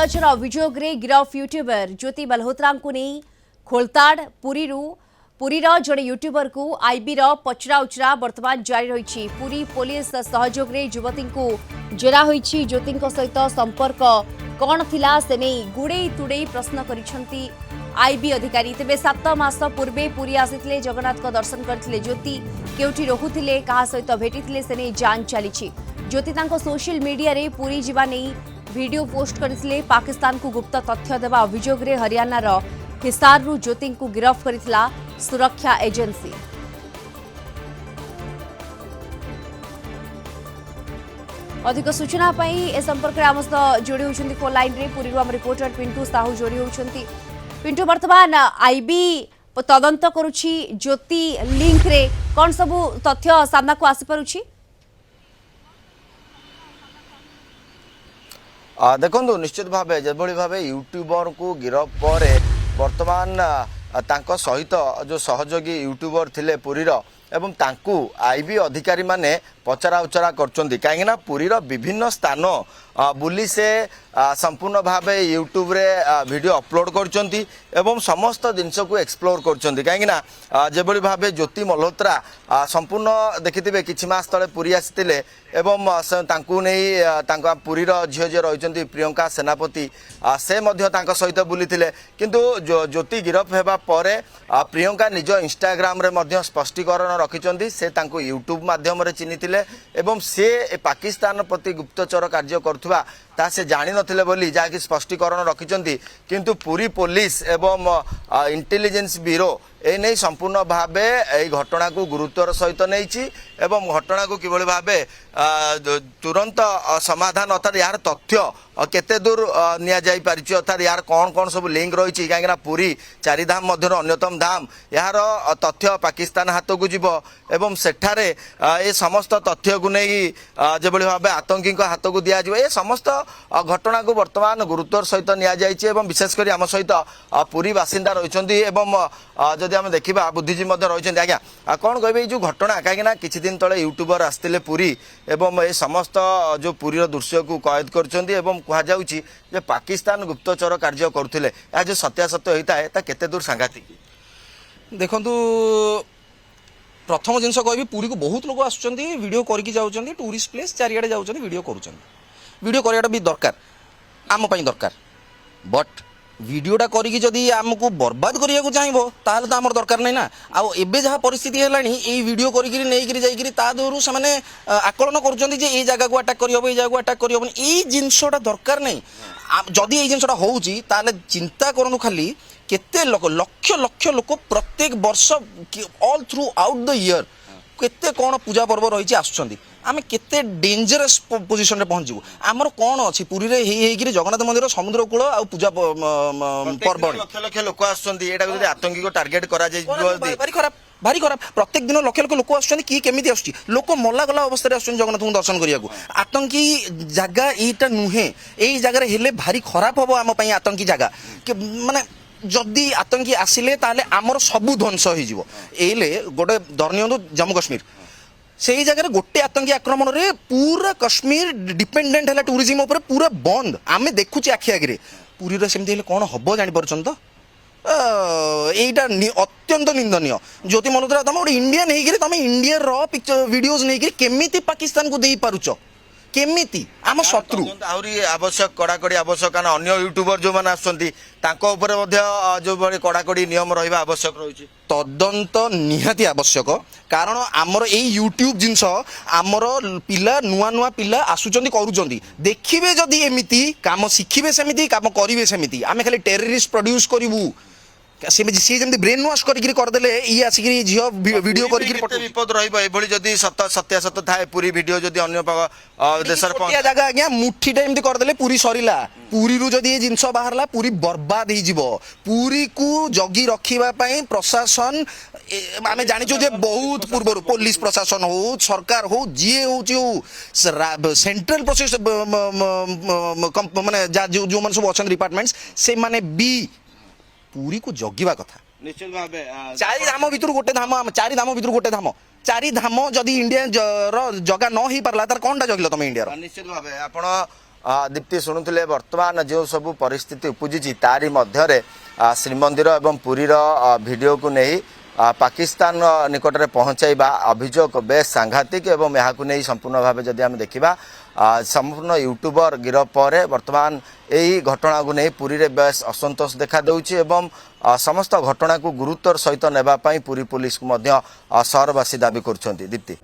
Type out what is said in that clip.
गुप्तचर अभियोग गिरफ यूट्यूबर ज्योति मल्होत्रा को नहीं खोलताड़ पुरीर जड़े यूट्यूबर को आईबी पचरा उचरा बर्तमान जारी रही। पुरी पुलिस सहयोग युवती को जेरा होईछि। ज्योति सहित संपर्क कौन थिला से नहीं गुड़े तुड़े प्रश्न करिसेंती आईबी अधिकारी। तेबे 7 मास पूर्वे पुरी आसिथिले जगन्नाथ को दर्शन करथिले। ज्योति केउठी रहुथिले कहा सहित भेटिथिले से नहीं जांच चली। ज्योति तांको सोशल मीडिया रे पुरी जीवा नहीं वीडियो पोस्ट करथिले। पाकिस्तान को गुप्त तथ्य देवा अभियोग रे हरियाणार हिसारु ज्योति को गिरफ्त करथिला सुरक्षा एजेंसी। अधिक सूचना ए संपर्क में आम सहित जोड़ी होती फोन लाइन रे पुरी आम रिपोर्टर पिंटू साहू जोड़ी होती। पिंटू वर्तमान आईबी तदंत करुछि ज्योति लिंक रे कौन सबू तथ्य सामना को आसी पारुछि? देखो निश्चित भाव जो भाव यूट्यूबर को गिरफ पर वर्तमान तांको सहित जो सहयोगी यूट्यूबर थिले पुरीर एवं तांकू आईबी अधिकारी माने पचरा उचरा करचंदी कहीं पुरीर विभिन्न स्थान बुली से संपूर्ण भाव यूट्यूब रे वीडियो अपलोड करचंती एवं समस्त जिनस को एक्सप्लोर करचंती कहीं जेबली भाव ज्योति मल्होत्रा संपूर्ण देखिथिबे किछि मास तले पुरी आसितिले एवं तांकू नहीं पुरीर झील जे रही प्रियंका सेनापति से मध्य तांको सहित बुलीथिले किंतु ज्योति गिरफ हेबा परे प्रियंका निज इंस्टाग्राम रे मध्य स्पष्टीकरण रखिचंती से तांको यूट्यूब माध्यम रे चिन्हिथिले एवं से पाकिस्तान प्रति गुप्तचर कार्य करुवा ता से जानी नथिले बोली जाकि स्पष्टीकरण रखिचंती किंतु पुरी पुलिस एवं इंटेलिजेंस ब्यूरो ए नहीं संपूर्ण भावे यही घटना को गुरुत्वर सहित नहीं एवं घटना को किभली भावे तुरंत समाधान अर्थात यार तथ्य केते दूर निया जाई पारिछि अर्थात यार कौन कौन सब लिंक रही कहीं पुरी चारि धाम मध्य अन्यतम धाम यार तथ्य पाकिस्तान हाथ को जीव एवं सेठारे ए समस्त तथ्य को नहीं जेभली भावे आतंकी हाथ को दिया ए समस्त घटना को वर्तमान गुरुत्वर सहित निया जाइछि एवं विशेषकर आम सहित पुरी बासिंदा रही जदि आम देखा बुद्धिजी रही आज्ञा कौन कहे जो घटना कहीं किछि दिन तले यूट्यूबर आसते पुरी एवं ए समस्त जो पुरीर दृश्य को कैद कर कहुचे पाकिस्तान गुप्तचर कार्य करुले जो सत्यासत्य होता है केते दूर सांघातिक देखु प्रथम जिनस कह पुरी को बहुत लोग आसुँच वीडियो करके जाऊँच टूरिस्ट प्लेस चारिआडे जाऊँच वीडियो करुँच वीडियो कराटा भी दरकार आम दरकार बट वीडियोटा करी जदि आमको बर्बाद करने को चाहिए ताहले तो आमर दरकार नहीं ना आउ एबे जहाँ परिस्थिति है वीडियो करी नहीं जाइए तादू से मैंने आकलन कर जगह को अटाक करहब जगह को अटाक करहबन ये जिनसटा दरकार नहीं जदि ये जिनसटा होउची ताहले चिंता करनु खाली केते लोक लक्ष लक्ष लोक प्रत्येक वर्ष all through out the year केते कौन पूजा पर्व रही आसुँच आम केते डेंजरस पोजिशन में पहुँचू आमर कौन अच्छी पुरी में जगन्नाथ मंदिर समुद्र कूल आ पूजा पर्व लक्ष लक्ष लोक आसुँच आतंकी को टार्गेट करा भारी खराब प्रत्येक दिन लक्ष लक्ष लोक आसुँच किए केमी आस लोक मला गला अवस्था आसुँच जगन्नाथ को दर्शन करने आतंकी जगह यहीटा नुहे यही जगह हेले भारी खराब हम आम आतंकी जगह माने जदि आतंकी आसिले ताले आमर सबू ध्वंस हो गोटे धरनियंतु जम्मू कश्मीर से ही जगह गोटे आतंकी आक्रमण रे पूरा कश्मीर डिपेंडेंट है टूरिज्म ऊपर पूरा बंद आमे देखुचे आखि आगे पुरी रे सेमती कौन हम जापर तो यहीटा अत्यंत निंदनीय ज्योति मल्होत्रा तुम गोटे इंडियन होकर तुम इंडिया रो पिक्चर वीडियोज नहीं केमी पाकिस्तान को दे पारुच केमिति आम शत्रु आहरी आवश्यक कड़ाकड़ी आवश्यक कारण अन्य यूट्यूबर जो मैंने आसुँच जो कड़ाकड़ी नियम रहा आवश्यक रही तदंत निहाती आवश्यक कारण आमर यही यूट्यूब जिनस आमर पिला नुआ नुआ पिला आसुचंदी करूचंदी देखिबे जदि एमिति काम शिखिबे सेमिति काम करिवे सेमिति आमे खाली टेररिस्ट प्रोड्यूस करिवु सी जमी ब्रेन वाश करदे ये आसिक झील वीडियो विपद रही जदि सत्यासत्य थाए पूरी वीडियो जदि अन्य देश जगह आज्ञा मुठीटा एमती करदे पूरी सरला पूरी जदि ये जिनस बाहरला पूरी बर्बाद हो पूरी को जगी रखापी प्रशासन आम जाचु बहुत पूर्व पुलिस प्रशासन हो सरकार हो जी हो सेंट्रल प्रोसेस माने जो मैंने सब अच्छा डिपार्टमेंट्स से माने भी पूरी को जगिवा कथा निश्चित भावे चारि धाम भितर गोटे धाम चारि धाम भितर गोटे धाम चारि धाम जदि इंडिया जगह न हो पारला तार कोनटा जगिलो तुम इंडिया निश्चित भावे आपण दीप्ति शुणुले वर्तमान जो सब परिस्थिति उपजी तारी मध्य श्रीमंदिर एवं पुरीर भिडियो को नहीं पाकिस्तान निकट में पहुंचाइबा अभियोग बेस सांघातिक एवं यहाँ नहीं संपूर्ण भाव जदि आम देखा संपूर्ण यूट्यूबर गिरफ पर वर्तमान यही घटना को नहीं पुरी रे बेस असंतोष देखा देउछि एवं समस्त घटना को गुरुत्वर सहित नेबापई पुरी पुलिस को सहरवासी दाबी करुछंती। दीप्ति।